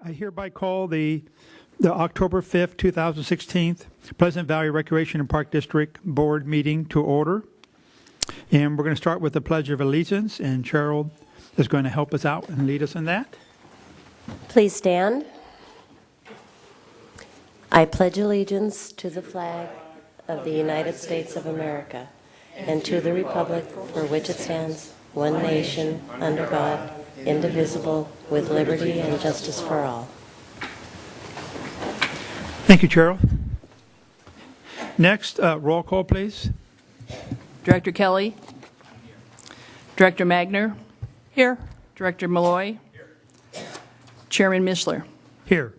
I hereby call the October 5th, 2016 Pleasant Valley Recreation and Park District Board meeting to order. And we're going to start with the Pledge of Allegiance, and Cheryl is going to help us out and lead us in that. Please stand. I pledge allegiance to the flag of the United States of America and to the republic for which it stands, one nation, under God, indivisible, with liberty and justice for all. Thank you, Cheryl. Next, roll call, please. Director Kelly. Director Magner. Here. Director Malloy. Here. Chairman Mishler. Here.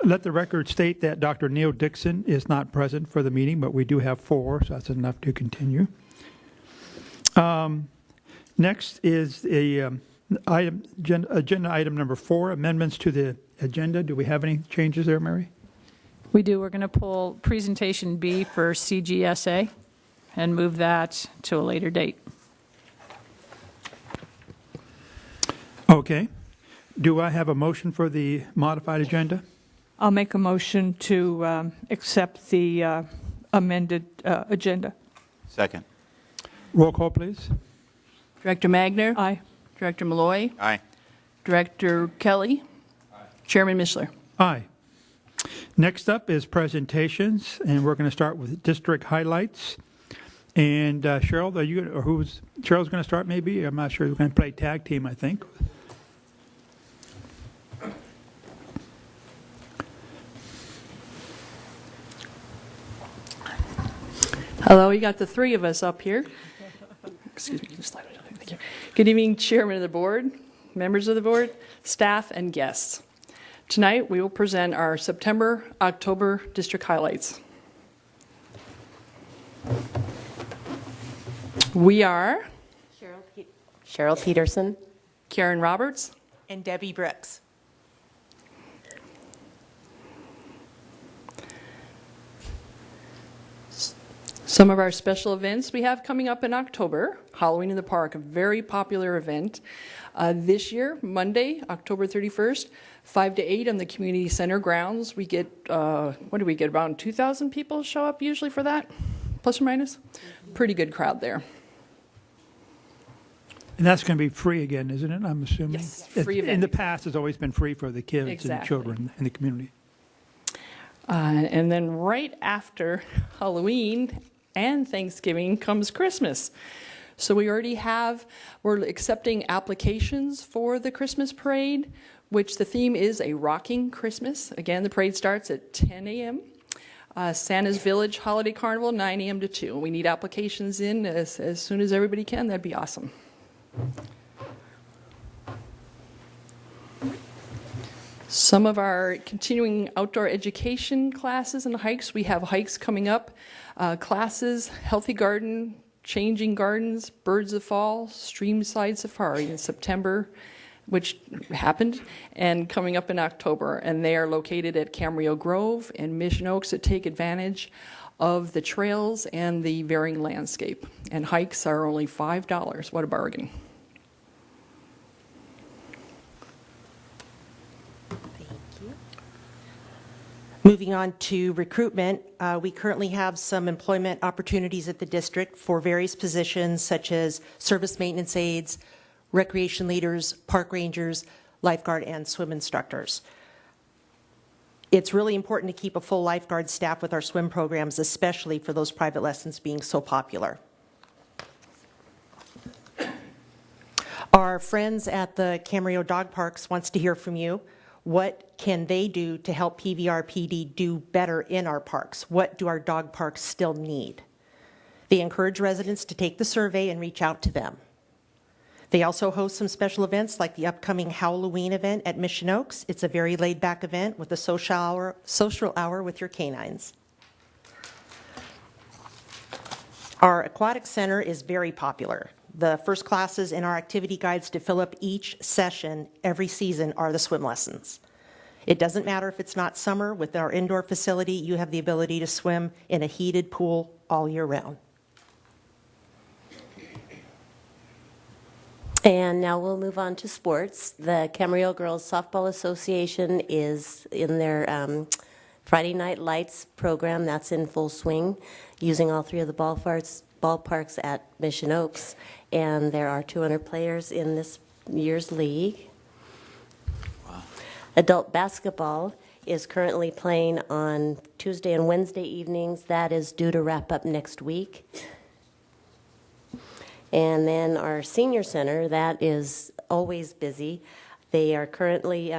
Let the record state that Dr. Neil Dixon is not present for the meeting, but we do have 4, so that's enough to continue. Next is agenda item number 4, amendments to the agenda. Do we have any changes there, Mary? We do. We're going to pull presentation B for CGSA and move that to a later date. Okay. Do I have a motion for the modified agenda? I'll make a motion to accept the amended agenda. Second. Roll call, please. Director Magner. Aye. Director Malloy. Aye. Director Kelly. Aye. Chairman Mishler. Aye. Next up is presentations, and we're going to start with district highlights. And Cheryl, are you, or Cheryl's going to start maybe? I'm not sure. We're going to play tag team, I think. Hello, you got the 3 of us up here. Excuse me, just slide it. Thank you. Good evening, Chairman of the Board, members of the Board, staff, and guests. Tonight, we will present our September-October district highlights. We are Cheryl Peterson. Karen Roberts. And Debbie Brooks. Some of our special events we have coming up in October. Halloween in the Park, a very popular event. This year, Monday, October 31st, 5 to 8 on the community center grounds. We get, what do we get, around 2,000 people show up usually for that, plus or minus? Pretty good crowd there. And that's going to be free again, isn't it? I'm assuming. Yes, free event. In the past, it's always been free for the kids Exactly. and children in the community. And then right after Halloween and Thanksgiving comes Christmas. So we're accepting applications for the Christmas parade, which the theme is a rocking Christmas. Again, the parade starts at 10 a.m. Santa's Village Holiday Carnival, 9 a.m. to 2. We need applications in as soon as everybody can. That'd be awesome. Some of our continuing outdoor education classes and hikes. We have hikes coming up. Classes, Healthy Garden, Changing Gardens, Birds of Fall, Streamside Safari in September, which happened, and coming up in October. And they are located at Camarillo Grove and Mission Oaks to take advantage of the trails and the varying landscape. And hikes are only $5. What a bargain. Moving on to recruitment, we currently have some employment opportunities at the district for various positions such as service maintenance aides, recreation leaders, park rangers, lifeguard, and swim instructors. It's really important to keep a full lifeguard staff with our swim programs, especially for those private lessons being so popular. Our friends at the Camarillo Dog Parks wants to hear from you. What can they do to help PVRPD do better in our parks? What do our dog parks still need? They encourage residents to take the survey and reach out to them. They also host some special events like the upcoming Halloween event at Mission Oaks. It's a very laid-back event with a social hour with your canines. Our aquatic center is very popular. The first classes in our activity guides to fill up each session every season are the swim lessons. It doesn't matter if it's not summer. With our indoor facility, you have the ability to swim in a heated pool all year round. And now we'll move on to sports. The Camarillo Girls Softball Association is in their Friday Night Lights program. That's in full swing, using all three of the ballparks at Mission Oaks. And there are 200 players in this year's league. Wow. Adult basketball is currently playing on Tuesday and Wednesday evenings. That is due to wrap up next week. And then our senior center, that is always busy. They are currently,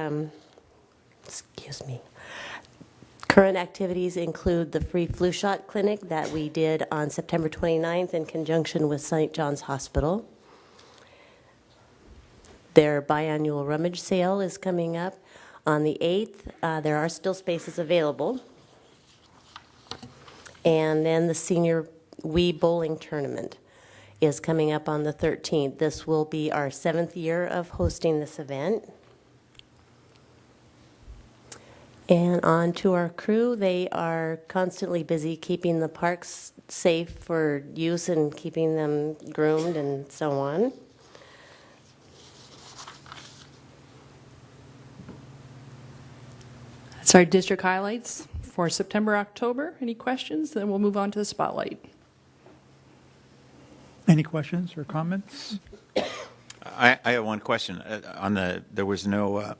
current activities include the free flu shot clinic that we did on September 29th in conjunction with St. John's Hospital. Their biannual rummage sale is coming up on the 8th. There are still spaces available. And then the senior Wii bowling tournament is coming up on the 13th. This will be our 7th year of hosting this event. And on to our crew. They are constantly busy keeping the parks safe for use and keeping them groomed and so on. That's our district highlights for September, October. Any questions? Then we'll move on to the spotlight. Any questions or comments? I have one question. There was no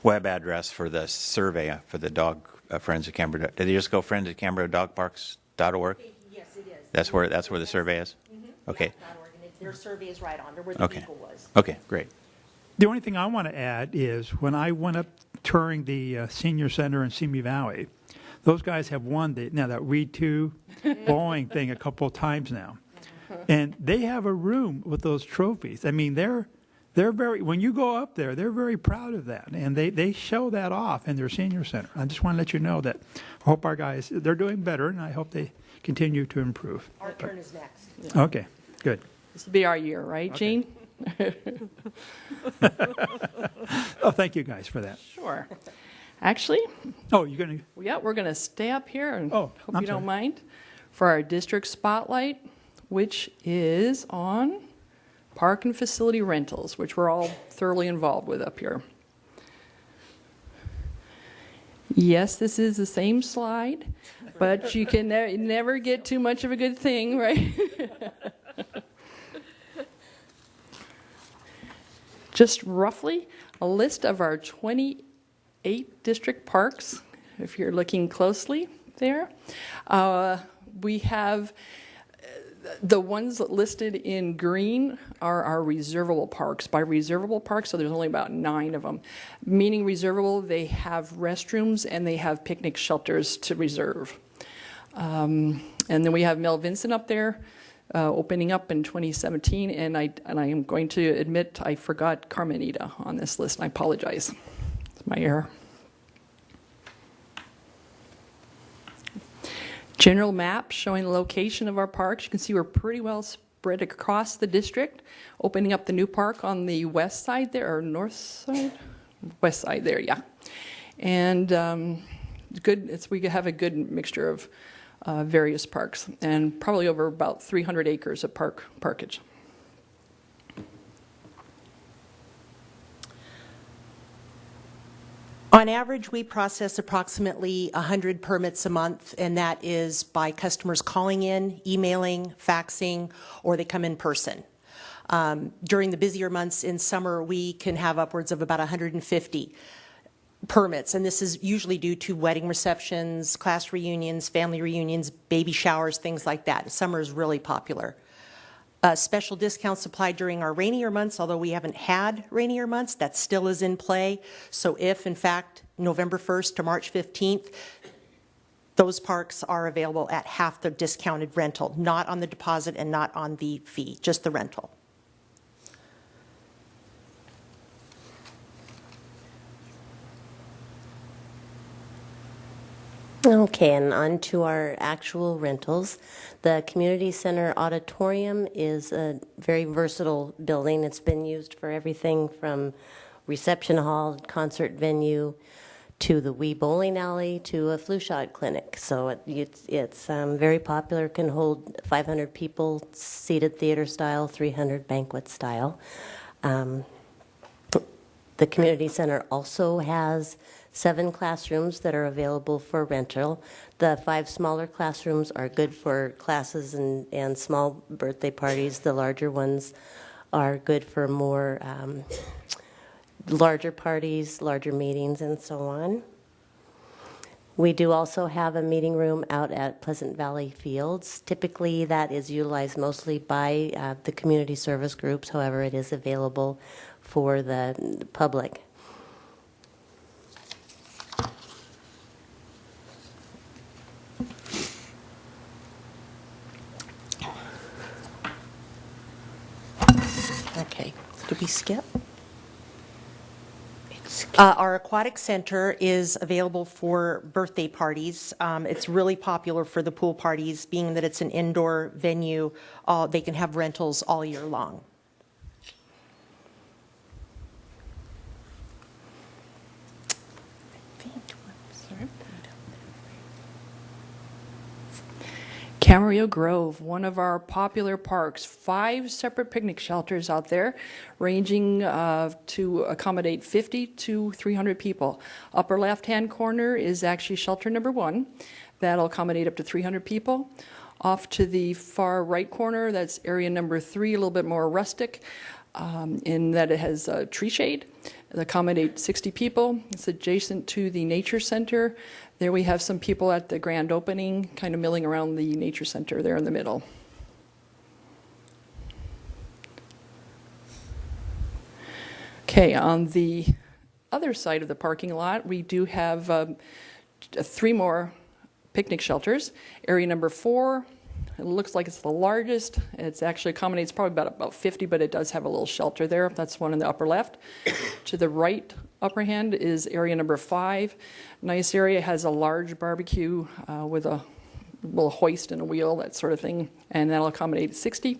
web address for the survey for the dog Friends of Camarillo. Did they just go Friends of Camarillo Dogparks.org? Yes, it is. That's where the survey is? Mm-hmm. Okay. Their survey is right on there where the vehicle was. Okay, great. The only thing I want to add is when I went up touring the senior center in Simi Valley, those guys have won that Reed 2 bowling thing a couple of times now. And they have a room with those trophies. I mean, they're very, when you go up there, they're very proud of that. And they show that off in their senior center. I just want to let you know that I hope our guys, they're doing better, and I hope they continue to improve. Our turn is next. Yeah. Okay, good. This will be our year, right, Okay. Jean? Oh, thank you guys for that. Sure. Actually, Oh, you're going to, yeah, we're going to stay up here and Oh, hope I'm you don't sorry. mind for our district spotlight, which is on park and facility rentals, which we're all thoroughly involved with up here. Yes, this is the same slide, but you can never get too much of a good thing, right? Just roughly a list of our 28 district parks, if you're looking closely there. We have the ones listed in green are our reservable parks. By reservable parks, so there's only about 9 of them. Meaning reservable, they have restrooms and they have picnic shelters to reserve. And then we have Mel Vincent up there, opening up in 2017, and I am going to admit I forgot Carmenita on this list, and I apologize. It's my error. General map showing the location of our parks. You can see we're pretty well spread across the district, opening up the new park on the west side there, or north side? West side there, yeah. And we have a good mixture of various parks, and probably over about 300 acres of parkage. On average, we process approximately 100 permits a month, and that is by customers calling in, emailing, faxing, or they come in person. During the busier months in summer, we can have upwards of about 150 permits, and this is usually due to wedding receptions, class reunions, family reunions, baby showers, things like that. Summer is really popular. Special discounts applied during our rainier months, although we haven't had rainier months, that still is in play. So if, in fact, November 1st to March 15th, those parks are available at half the discounted rental, not on the deposit and not on the fee, just the rental. Okay, and on to our actual rentals. The Community Center Auditorium is a very versatile building. It's been used for everything from reception hall, concert venue, to the Wee Bowling Alley, to a flu shot clinic. So it's very popular, can hold 500 people, seated theater style, 300 banquet style. The community center also has 7 classrooms that are available for rental. The 5 smaller classrooms are good for classes and small birthday parties. The larger ones are good for more larger parties, larger meetings, and so on. We do also have a meeting room out at Pleasant Valley Fields. Typically, that is utilized mostly by the community service groups. However, it is available for the public. Okay, did we skip? Our aquatic center is available for birthday parties. It's really popular for the pool parties, being that it's an indoor venue. They can have rentals all year long. Camarillo Grove, one of our popular parks, 5 separate picnic shelters out there, ranging to accommodate 50 to 300 people. Upper left-hand corner is actually shelter number 1. That'll accommodate up to 300 people. Off to the far right corner, that's area number 3, a little bit more rustic, in that it has tree shade. It'll accommodate 60 people. It's adjacent to the nature center. There we have some people at the grand opening, kind of milling around the nature center there in the middle. Okay, on the other side of the parking lot, we do have 3 more picnic shelters. Area number 4, it looks like it's the largest. It's actually accommodates probably about 50, but it does have a little shelter there. That's one in the upper left. To the right upper hand is area number 5. Nice area, has a large barbecue with a little hoist and a wheel, that sort of thing, and that'll accommodate 60.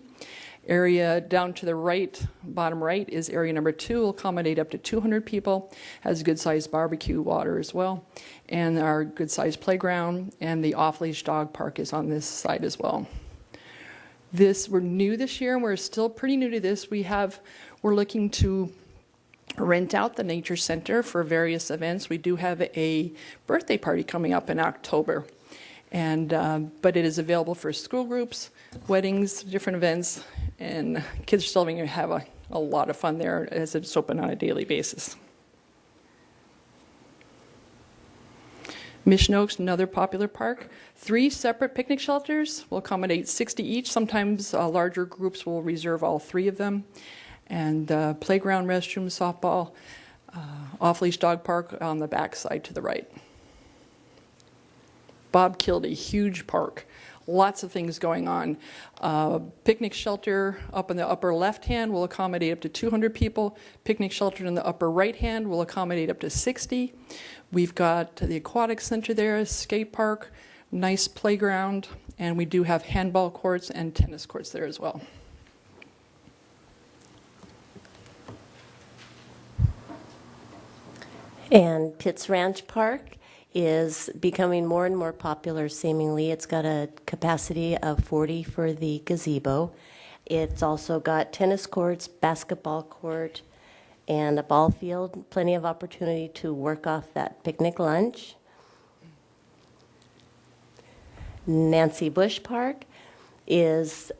Area down to the right, bottom right, is area number 2. Will accommodate up to 200 people. Has good-sized barbecue water as well, and our good-sized playground, and the off-leash dog park is on this side as well. We're new this year, and we're still pretty new to this. We're looking to rent out the nature center for various events. We do have a birthday party coming up in October, and but it is available for school groups, weddings, different events, and kids are still going to have a lot of fun there as it's open on a daily basis. Mission Oaks, another popular park. 3 separate picnic shelters will accommodate 60 each. Sometimes larger groups will reserve all 3 of them. And playground, restroom, softball, off-leash dog park on the back side to the right. Bob Kildy, huge park. Lots of things going on. Picnic shelter up in the upper left hand will accommodate up to 200 people. Picnic shelter in the upper right hand will accommodate up to 60. We've got the aquatic center there, skate park, nice playground, and we do have handball courts and tennis courts there as well. And Pitts Ranch Park is becoming more and more popular, seemingly. It's got a capacity of 40 for the gazebo. It's also got tennis courts, basketball court, and a ball field. Plenty of opportunity to work off that picnic lunch. Nancy Bush Park is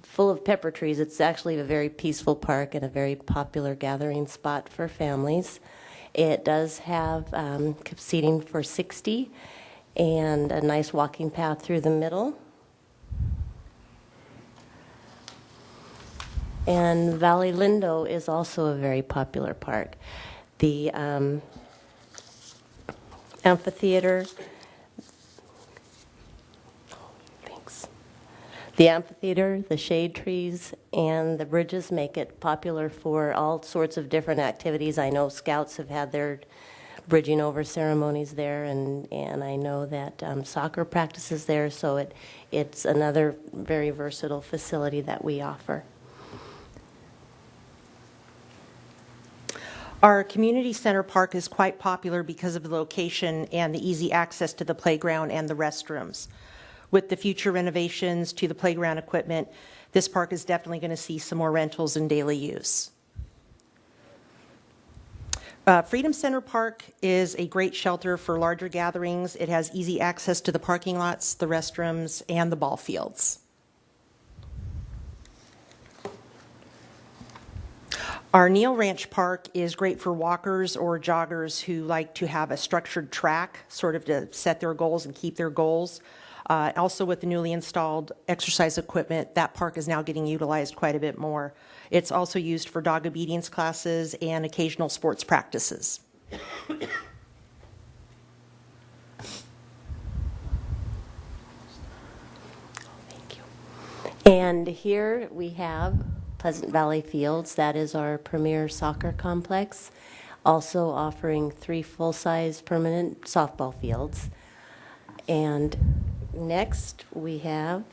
full of pepper trees. It's actually a very peaceful park and a very popular gathering spot for families. It does have seating for 60 and a nice walking path through the middle. And Valley Lindo is also a very popular park. The amphitheater, the amphitheater, the shade trees, and the bridges make it popular for all sorts of different activities. I know Scouts have had their bridging over ceremonies there, and I know that soccer practices there, so it's another very versatile facility that we offer. Our community center park is quite popular because of the location and the easy access to the playground and the restrooms. With the future renovations to the playground equipment, this park is definitely going to see some more rentals and daily use. Freedom Center Park is a great shelter for larger gatherings. It has easy access to the parking lots, the restrooms, and the ball fields. Our Neal Ranch Park is great for walkers or joggers who like to have a structured track, sort of to set their goals and keep their goals. Also with the newly installed exercise equipment, that park is now getting utilized quite a bit more. It's also used for dog obedience classes and occasional sports practices. Thank you. And here we have Pleasant Valley Fields. That is our premier soccer complex, also offering 3 full-size permanent softball fields. And next we have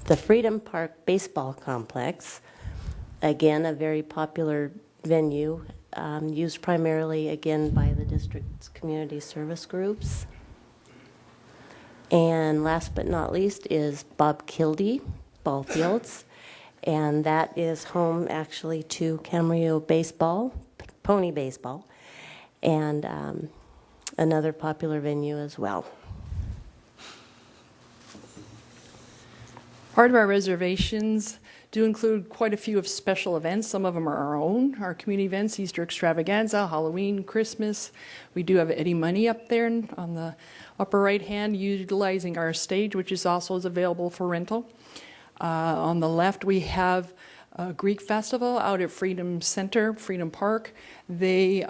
the Freedom Park Baseball Complex. Again, a very popular venue, used primarily, again, by the district's community service groups. And last but not least is Bob Kildee Ball Fields. And that is home, actually, to Camarillo baseball, pony baseball, and another popular venue as well. Part of our reservations do include quite a few of special events. Some of them are our own, our community events, Easter Extravaganza, Halloween, Christmas. We do have Eddie Money up there on the upper right hand, utilizing our stage, which is also available for rental. On the left, we have a Greek festival out at Freedom Center, Freedom Park. They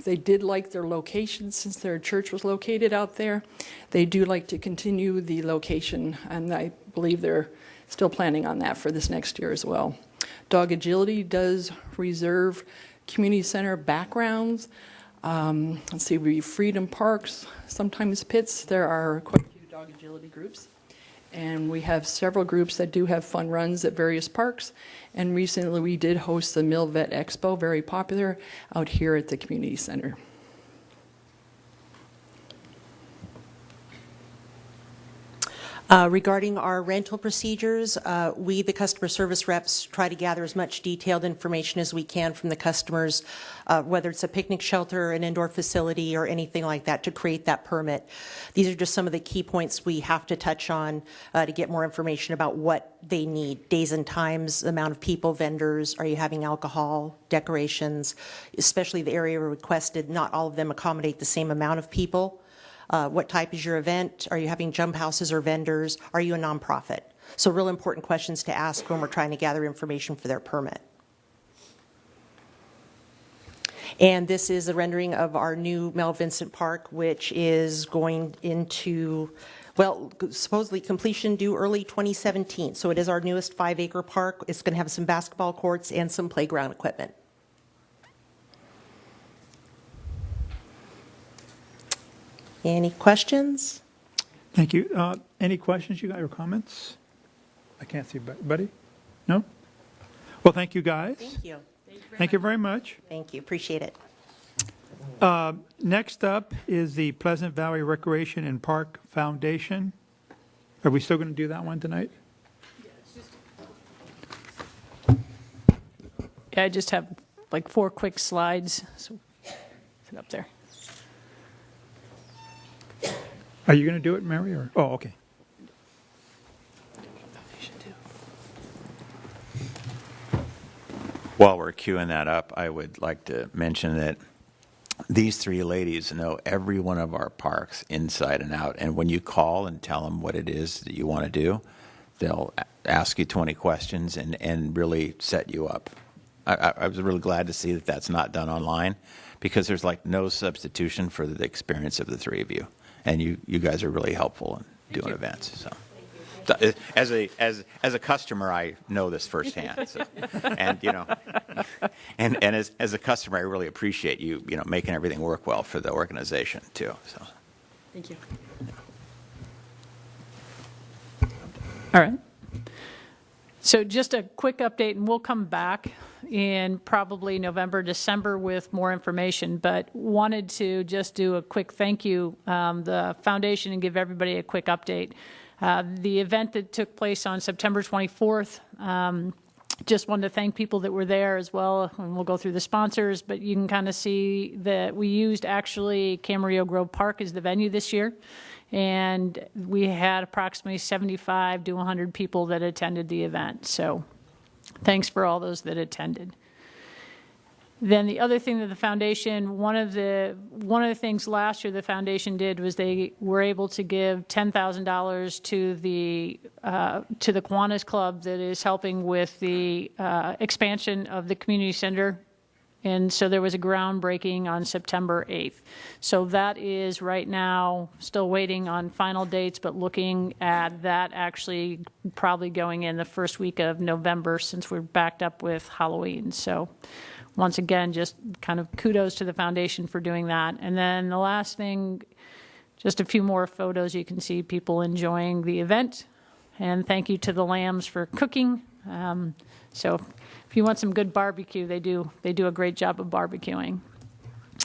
did like their location since their church was located out there. They do like to continue the location, and I believe they're still planning on that for this next year as well. Dog Agility does reserve community center backgrounds. Let's see, we Freedom Parks, sometimes pits. There are quite a few dog agility groups. And we have several groups that do have fun runs at various parks. And recently we did host the Mill Vet Expo, very popular, out here at the community center. Regarding our rental procedures, we, the customer service reps, try to gather as much detailed information as we can from the customers, whether it's a picnic shelter, an indoor facility, or anything like that, to create that permit. These are just some of the key points we have to touch on to get more information about what they need. Days and times, amount of people, vendors, are you having alcohol, decorations, especially the area requested. Not all of them accommodate the same amount of people. What type is your event? Are you having jump houses or vendors? Are you a nonprofit? So real important questions to ask when we're trying to gather information for their permit. And this is a rendering of our new Mel Vincent Park, which is going into, well, supposedly completion due early 2017. So it is our newest 5-acre park. It's going to have some basketball courts and some playground equipment. Any questions? Thank you. Any questions you got or comments? I can't see, buddy? No? Well, thank you, guys. Thank you. Thank you very much. Thank you. Appreciate it. Next up is the Pleasant Valley Recreation and Park Foundation. Are we still going to do that one tonight? Yeah, I just have like 4 quick slides. So sit up there. Are you going to do it, Mary? Or oh, okay. While we're queuing that up, I would like to mention that these 3 ladies know every one of our parks inside and out. And when you call and tell them what it is that you want to do, they'll ask you 20 questions and really set you up. I was really glad to see that that's not done online, because there's like no substitution for the experience of the 3 of you. And you guys are really helpful in doing events. So, as a customer, I know this firsthand. So, and and as a customer, I really appreciate you making everything work well for the organization too. So, Thank you. All right. So just a quick update, and we'll come back in probably November, December with more information, but wanted to just do a quick thank you, the foundation, and give everybody a quick update. The event that took place on September 24th, just wanted to thank people that were there as well, and we'll go through the sponsors, but you can kind of see that we used actually Camarillo Grove Park as the venue this year. And we had approximately 75 to 100 people that attended the event. So thanks for all those that attended. Then the other thing that the foundation, one of the things last year the foundation did was they were able to give $10,000 to the Kiwanis Club that is helping with the expansion of the community center. And so there was a groundbreaking on September 8th. So that is right now still waiting on final dates, but looking at that actually probably going in the first week of November since we're backed up with Halloween. So once again, just kind of kudos to the foundation for doing that. And then the last thing, just a few more photos. You can see people enjoying the event. And thank you to the Lambs for cooking. So if you want some good barbecue, they do a great job of barbecuing.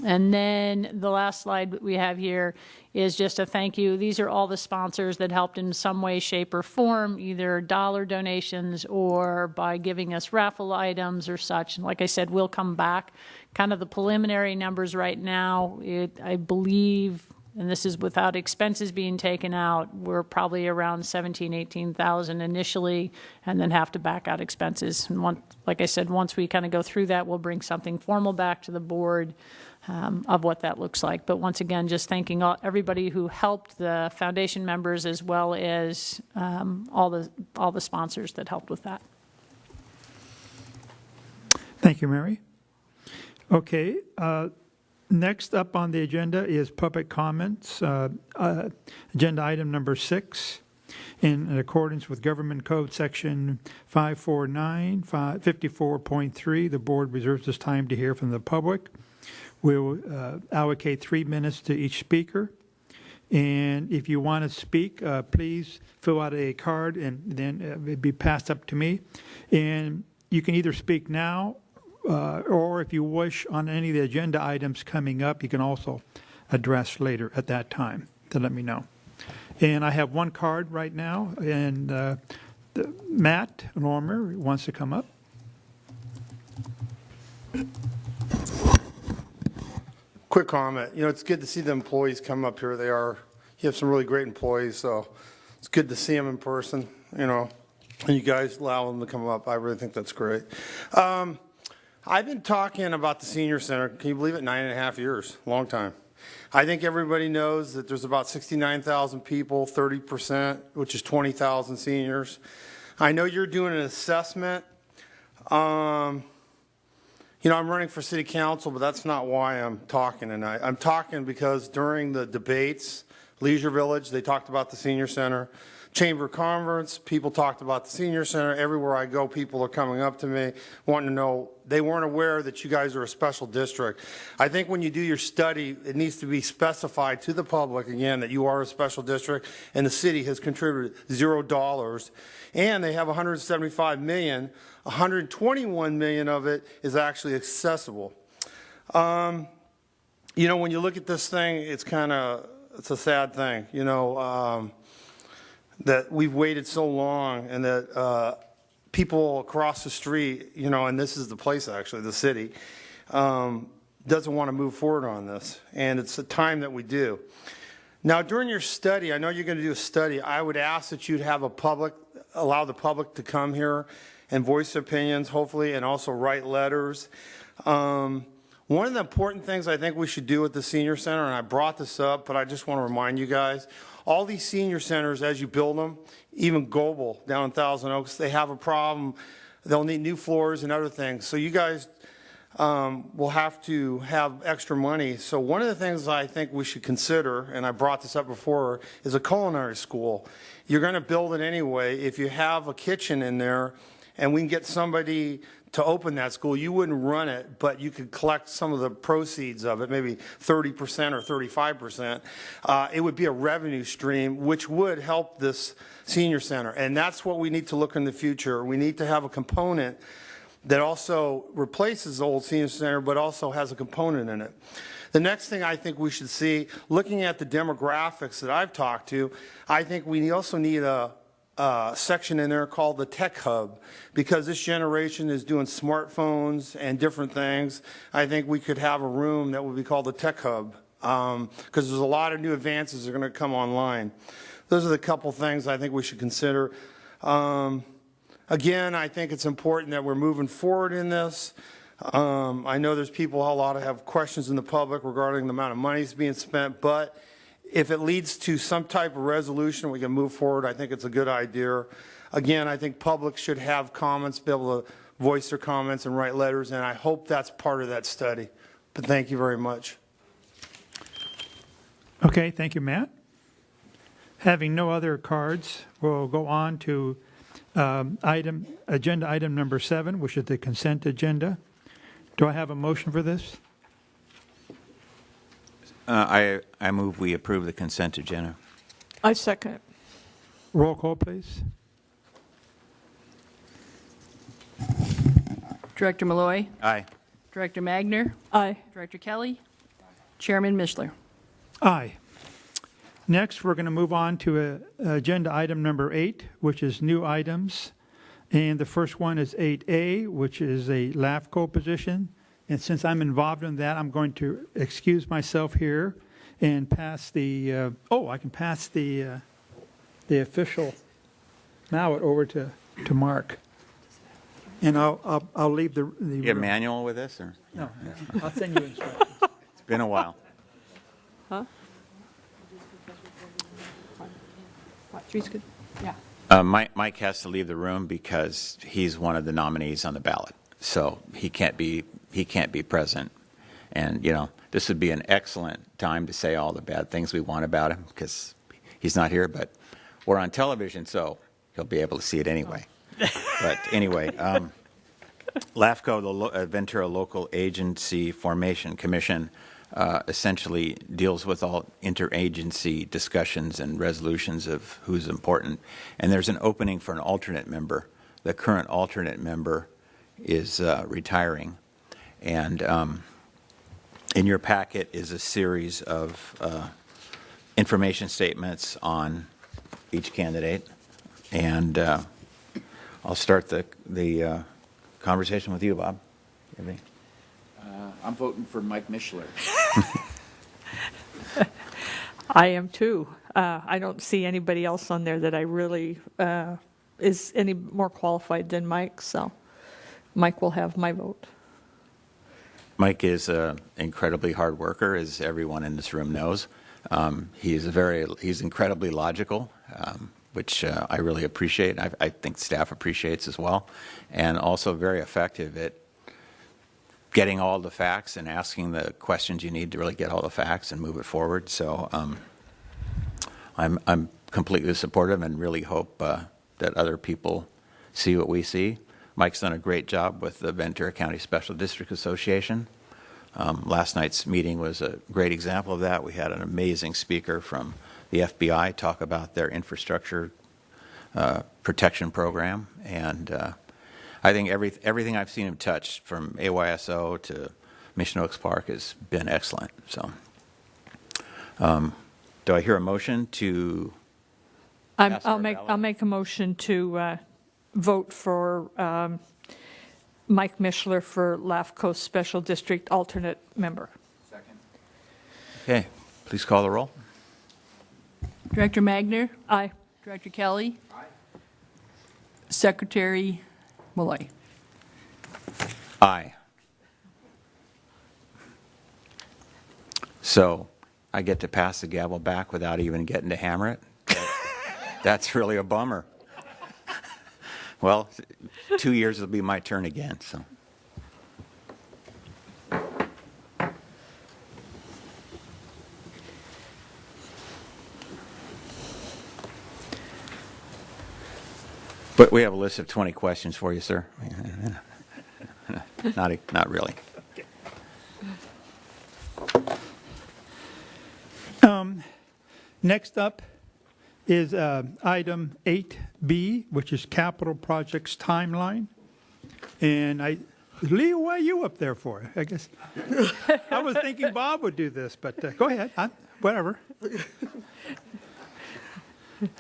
And then the last slide that we have here is just a thank you. These are all the sponsors that helped in some way, shape, or form, either dollar donations or by giving us raffle items or such. And like I said, we'll come back. Kind of the preliminary numbers right now, I believe, and this is without expenses being taken out, we're probably around 17,000, 18,000 initially, and then have to back out expenses. And like I said, once we kind of go through that, we'll bring something formal back to the board of what that looks like. But once again, just thanking everybody who helped, the foundation members, as well as all the sponsors that helped with that. Thank you, Mary. Okay. Next up on the agenda is public comments. Agenda item number 6. In accordance with Government Code Section 549, 54.3, the board reserves this time to hear from the public. We'll allocate 3 minutes to each speaker. And if you want to speak, please fill out a card and then it'll be passed up to me. And you can either speak now or if you wish on any of the agenda items coming up, you can also address later at that time to let me know. And I have one card right now, and Matt Normer wants to come up. Quick comment. You know, it's good to see the employees come up here. You have some really great employees, so it's good to see them in person, you know, and you guys allow them to come up. I really think that's great. I've been talking about the senior center, can you believe it, 9.5 years, long time. I think everybody knows that there's about 69,000 people, 30%, which is 20,000 seniors. I know you're doing an assessment. You know, I'm running for city council, but that's not why I'm talking tonight. I'm talking because during the debates, Leisure Village, they talked about the senior center. Chamber of Commerce, people talked about the senior center. Everywhere I go, people are coming up to me wanting to know. They weren't aware that you guys are a special district. I think when you do your study, it needs to be specified to the public, again, that you are a special district and the city has contributed $0. And they have $175 million. $121 million of it is actually accessible. You know, when you look at this thing, it's a sad thing, you know, that we've waited so long and that people across the street, you know, and this is the place actually, the city, doesn't want to move forward on this. And it's the time that we do. Now, during your study, I know you're going to do a study, I would ask that you'd have allow the public to come here and voice their opinions, hopefully, and also write letters. One of the important things I think we should do at the senior center, and I brought this up, but I just want to remind you guys, all these senior centers, as you build them, even Goebel down in Thousand Oaks, they have a problem. They'll need new floors and other things. So you guys will have to have extra money. So one of the things I think we should consider, and I brought this up before, is a culinary school. You're going to build it anyway. If you have a kitchen in there, and we can get somebody to open that school. You wouldn't run it, but you could collect some of the proceeds of it, maybe 30% or 35%. It would be a revenue stream, which would help this senior center. And that's what we need to look in the future. We need to have a component that also replaces the old senior center, but also has a component in it. The next thing I think we should see, looking at the demographics that I've talked to, I think we also need a section in there called the Tech Hub, because this generation is doing smartphones and different things. I think we could have a room that would be called the Tech Hub, because there's a lot of new advances that are going to come online. Those are the couple things I think we should consider. Again, I think it's important that we're moving forward in this. I know there's people, a lot of have questions in the public regarding the amount of money that's being spent, but if it leads to some type of resolution, we can move forward. I think it's a good idea. Again, I think public should have comments, be able to voice their comments and write letters, and I hope that's part of that study. But thank you very much. Okay, thank you, Matt. Having no other cards, we'll go on to agenda item number 7, which is the consent agenda. Do I have a motion for this? I move we approve the consent agenda. I second it. Roll call, please. Director Malloy, Aye. Director Magner, Aye. Director Kelly, Chairman Mishler. Aye. Next, we're going to move on to agenda item number 8, which is new items. And the first one is 8A, which is a LAFCO position. And since I'm involved in that, I'm going to excuse myself here and pass the, I can pass the official ballot over to Mark. And I'll leave the You have a manual with this? Or? No, I'll send you instructions. It's been a while. Huh? Three's good. Yeah. Mike has to leave the room because he's one of the nominees on the ballot, so he can't be present. And this would be an excellent time to say all the bad things we want about him because he's not here. But we're on television, so he'll be able to see it anyway. But anyway, LAFCO, the Ventura Local Agency Formation Commission, essentially deals with all interagency discussions and resolutions of who's important. And there's an opening for an alternate member. The current alternate member is retiring. And in your packet is a series of information statements on each candidate. And I'll start the conversation with you, Bob. I'm voting for Mike Mishler. I am too. I don't see anybody else on there that I really is any more qualified than Mike, so Mike will have my vote. Mike is an incredibly hard worker, as everyone in this room knows. He's incredibly logical, which I really appreciate. I think staff appreciates as well, and also very effective at getting all the facts and asking the questions you need to really get all the facts and move it forward. So I'm completely supportive and really hope that other people see what we see. Mike's done a great job with the Ventura County Special District Association. Last night's meeting was a great example of that. We had an amazing speaker from the FBI talk about their infrastructure protection program, and I think everything I've seen him touch, from AYSO to Mission Oaks Park, has been excellent. So, do I hear a motion to? I'll make a motion to vote for Mike Mishler for LAFCO Special District alternate member. Second. Okay, please call the roll. Director Magner, Aye. Director Kelly, Secretary Malloy. Aye. So I get to pass the gavel back without even getting to hammer it? That's really a bummer. Well, 2 years will be my turn again, so. But we have a list of 20 questions for you, sir. not really. Next up is item 8B, which is capital projects timeline. And Lee, why are you up there for? I guess I was thinking Bob would do this, but go ahead. Whatever.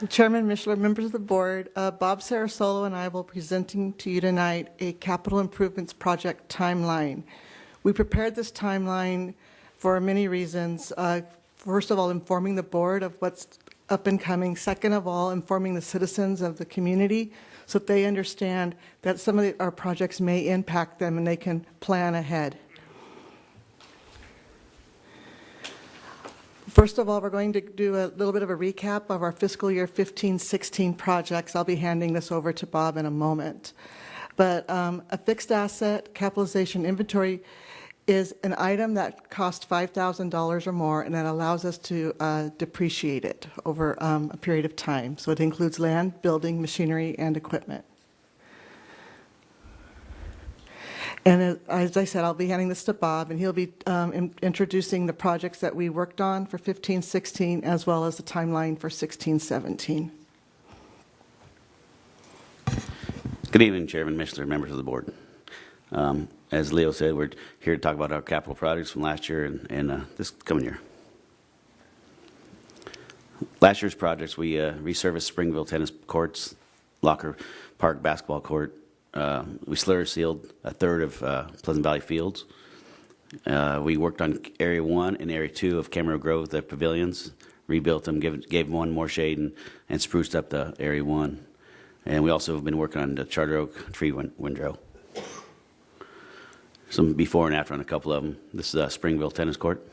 Chairman, Mishler, members of the board, Bob Sarasolo and I will be presenting to you tonight a capital improvements project timeline. We prepared this timeline for many reasons. First of all, informing the board of what's up and coming. Second of all, informing the citizens of the community so that they understand that some of our projects may impact them and they can plan ahead. First of all, we're going to do a little bit of a recap of our fiscal year 15-16 projects. I'll be handing this over to Bob in a moment. But a fixed asset capitalization inventory is an item that costs $5,000 or more, and that allows us to depreciate it over a period of time. So it includes land, building, machinery, and equipment. And as I said, I'll be handing this to Bob, and he'll be introducing the projects that we worked on for 15-16, as well as the timeline for 16-17. Good evening, Chairman, Mishler, members of the board. As Leo said, we're here to talk about our capital projects from last year and this coming year. Last year's projects, we resurfaced Springville tennis courts, Locker Park basketball court. We slurry sealed a third of Pleasant Valley Fields. We worked on Area 1 and Area 2 of Camarillo Grove, the pavilions, rebuilt them, gave them one more shade, and spruced up the Area 1. And we also have been working on the Charter Oak tree windrow. Some before and after on a couple of them. This is Springville tennis court.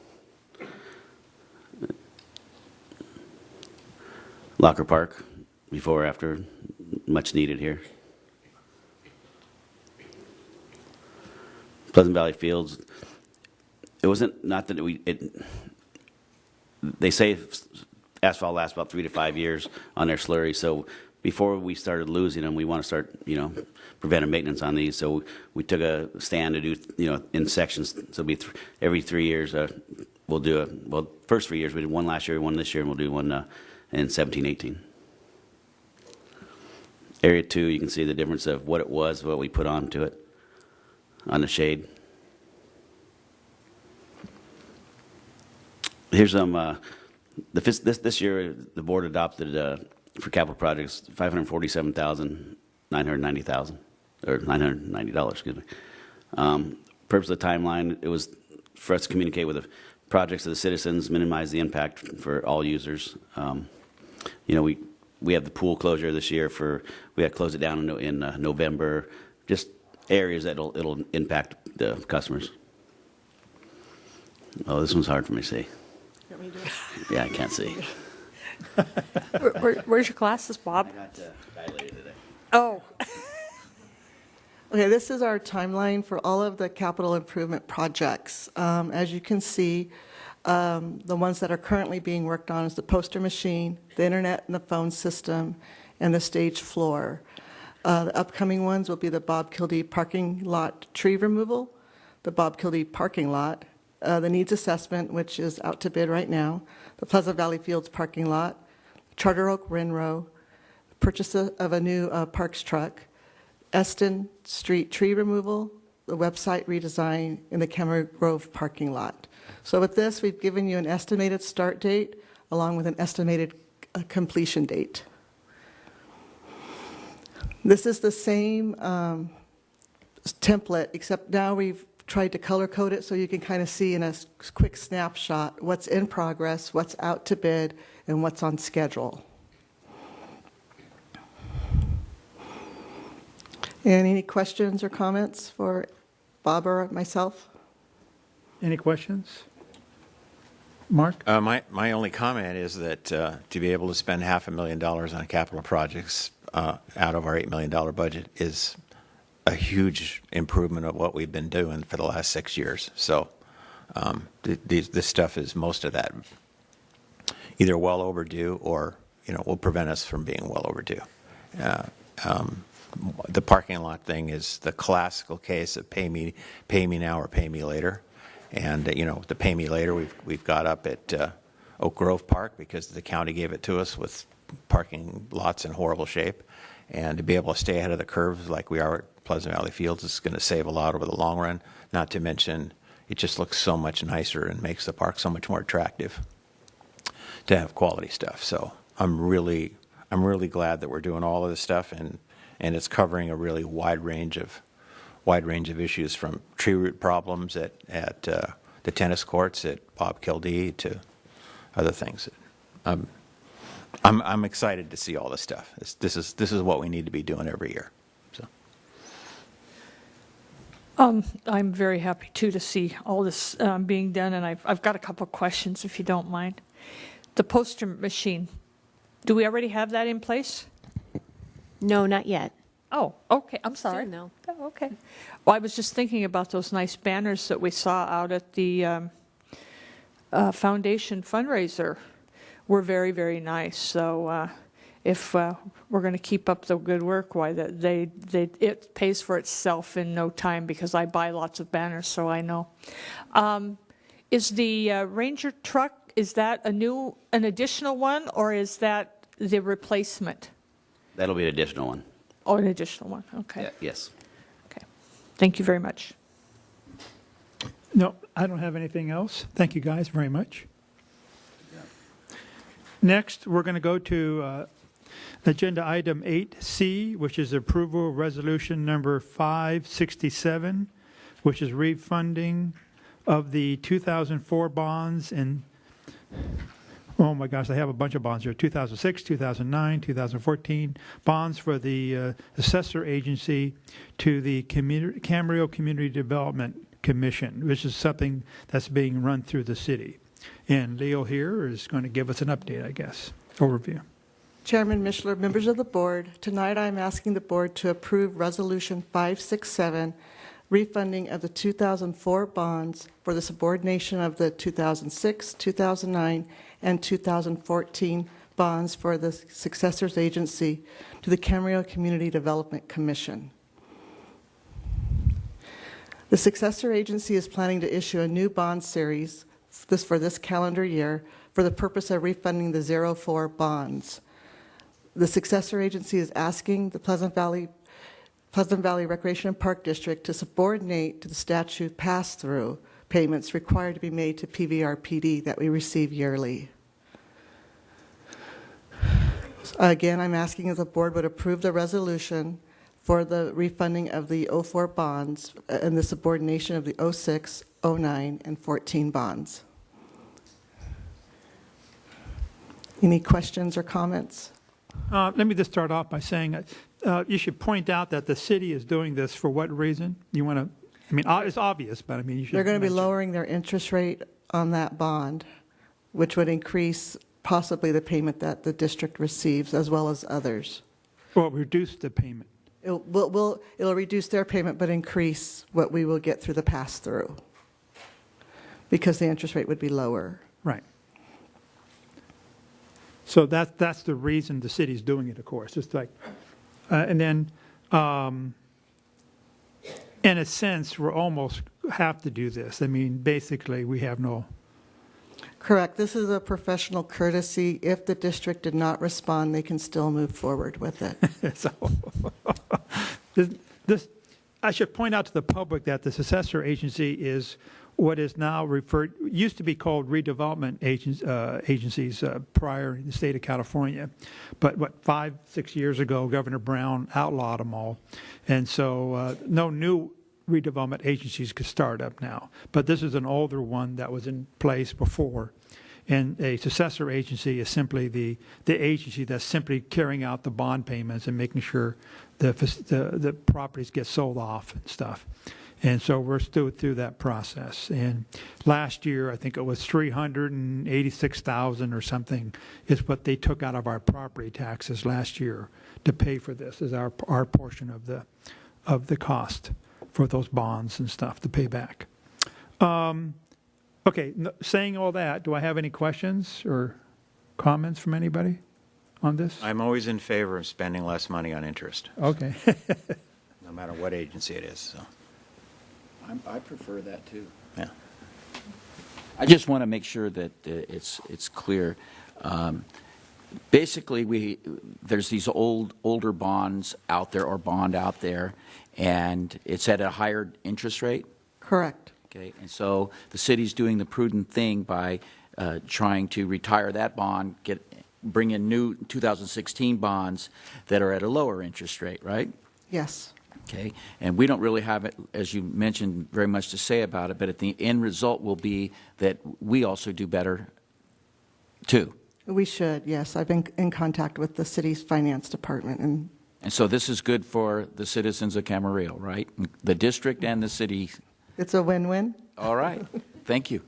Locker Park, before, after, much needed here. Pleasant Valley Fields, it wasn't, not that they say asphalt lasts about 3 to 5 years on their slurry, so before we started losing them, we want to start, preventive maintenance on these. So we took a stand to do, in sections. So it'll be every 3 years, we'll do first 3 years, we did one last year, one this year, and we'll do one in 17-18. Area 2, you can see the difference of what it was, what we put onto it, on the shade. Here's this year, the board adopted for capital projects, $547,990,000, or $990, excuse me. Purpose of the timeline, it was for us to communicate with the projects of the citizens, minimize the impact for all users. We have the pool closure this year we had to close it down in November, just areas that it'll impact the customers. Oh, this one's hard for me to see. Want me to do it? Yeah, I can't see. Where's your glasses, Bob? I got dilated today. Oh. Okay, this is our timeline for all of the capital improvement projects. As you can see, the ones that are currently being worked on is the poster machine, the internet and the phone system, and the stage floor. The upcoming ones will be the Bob Kildee parking lot tree removal, the Bob Kildee parking lot, the needs assessment, which is out to bid right now, the Pleasant Valley Fields parking lot, Charter Oak Windrow, purchase of a new parks truck, Eston Street tree removal, the website redesign, and the Camarillo Grove parking lot. So with this, we've given you an estimated start date along with an estimated completion date. This is the same template, except now we've tried to color code it so you can kind of see in a quick snapshot what's in progress, what's out to bid, and what's on schedule. And any questions or comments for Bob or myself? Any questions? Mark? My only comment is that to be able to spend $500,000 on capital projects out of our $8 million budget is a huge improvement of what we've been doing for the last 6 years. So this stuff is, most of that, either well overdue or will prevent us from being well overdue. the parking lot thing is the classical case of pay me now or pay me later. And, the pay me later we've got up at Oak Grove Park because the county gave it to us with parking lots in horrible shape. And to be able to stay ahead of the curve like we are at Pleasant Valley Fields is going to save a lot over the long run, not to mention it just looks so much nicer and makes the park so much more attractive to have quality stuff. So I'm really glad that we're doing all of this stuff, and it's covering a really wide range of issues, from tree root problems at the tennis courts at Bob Kildee to other things. I'm excited to see all this stuff. This is what we need to be doing every year. So I'm very happy too to see all this being done, and I've got a couple of questions if you don't mind. The poster machine, do we already have that in place? No, not yet. Oh, okay. I'm sorry. Soon, though. Oh, okay. Well, I was just thinking about those nice banners that we saw out at the foundation fundraiser. Were very, very nice. So if we're going to keep up the good work, why it pays for itself in no time, because I buy lots of banners, so I know. Is the Ranger truck, is that an additional one, or is that the replacement? That'll be an additional one. Oh, an additional one. Okay. Yeah, yes. Okay. Thank you very much. No, I don't have anything else. Thank you guys very much. Next, we're going to go to agenda item 8C, which is approval of resolution number 567, which is refunding of the 2004 bonds and, oh my gosh, I have a bunch of bonds here, 2006, 2009, 2014, bonds for the assessor agency to the Camarillo Community Development Commission, which is something that's being run through the city. And Leo here is going to give us an update, I guess, overview. Chairman Mishler, members of the board, tonight I'm asking the board to approve Resolution 567, refunding of the 2004 bonds for the subordination of the 2006, 2009, and 2014 bonds for the successors agency to the Camarillo Community Development Commission. The successor agency is planning to issue a new bond series for this calendar year for the purpose of refunding the 04 bonds. The successor agency is asking the Pleasant Valley Recreation and Park District to subordinate to the statute pass-through payments required to be made to PVRPD that we receive yearly. Again, I'm asking if the board would approve the resolution for the refunding of the 04 bonds and the subordination of the 06, 09, and 14 bonds. Any questions or comments? Let me just start off by saying you should point out that the city is doing this for what reason? You want to, I mean, it's obvious, but I mean, you should. They're going to be lowering their interest rate on that bond, which would increase possibly the payment that the district receives as well as others. Well, reduce the payment. It'll reduce their payment but increase what we will get through the pass-through because the interest rate would be lower. Right. So that's the reason the city's doing it, of course. It's like, and then, in a sense, we almost have to do this. I mean, basically, we have no. Correct. This is a professional courtesy. If the district did not respond, they can still move forward with it. So, I should point out to the public that the successor agency is what is now used to be called redevelopment agencies prior in the state of California. But 5-6 years ago, Governor Brown outlawed them all. And so no new redevelopment agencies could start up now. But this is an older one that was in place before. And a successor agency is simply the agency that's simply carrying out the bond payments and making sure the properties get sold off and stuff. And so we're still through that process. And last year, I think it was $386,000 or something is what they took out of our property taxes last year to pay for this, as our portion of the cost for those bonds and stuff to pay back. Okay, saying all that, do I have any questions or comments from anybody on this? I'm always in favor of spending less money on interest, Okay. no matter what agency it is, so, I prefer that too. yeah. I just want to make sure that it's clear. Basically, there's these older bonds out there, or bond out there, and it's at a higher interest rate. Correct. Okay, and so the city's doing the prudent thing by trying to retire that bond, bring in new 2016 bonds that are at a lower interest rate, right? Yes. Okay, and we don't really have it, as you mentioned, very much to say about it, but at the end result will be that we also do better too. We should, yes. I've been in contact with the city's finance department, and And so this is good for the citizens of Camarillo, right? The district and the city. it's a win-win. All right, thank you.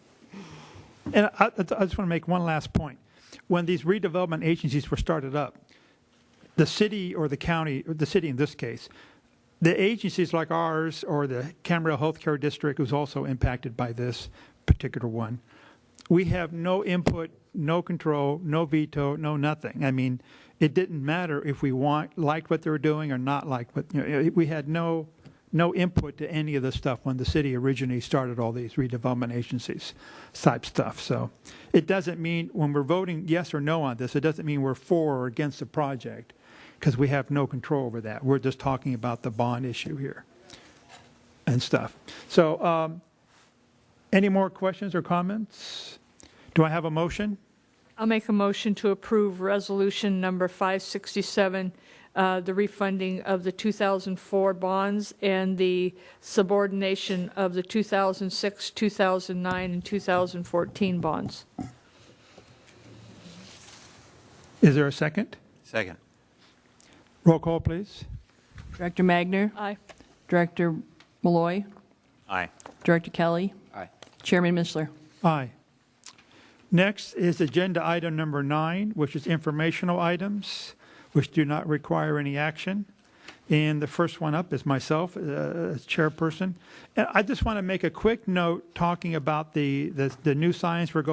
And I just want to make one last point. When these redevelopment agencies were started up, the city or the county, or the city in this case, the agencies like ours or the Camarillo Healthcare District was also impacted by this particular one. We have no input, no control, no veto, no nothing. I mean, it didn't matter if we liked what they were doing or not liked what, we had no input to any of this stuff when the city originally started all these redevelopment agencies type stuff. So it doesn't mean when we're voting yes or no on this, it doesn't mean we're for or against the project, because we have no control over that. We're just talking about the bond issue here and stuff. So any more questions or comments? Do I have a motion? I'll make a motion to approve resolution number 567, the refunding of the 2004 bonds and the subordination of the 2006, 2009, and 2014 bonds. Is there a second? Second. Roll call, please. Director Magner? Aye. Director Malloy? Aye. Director Kelly? Aye. Chairman Mishler? Aye. Next is agenda item number 9, which is informational items, which do not require any action. And the first one up is myself as chairperson. And I just want to make a quick note talking about the new signs we're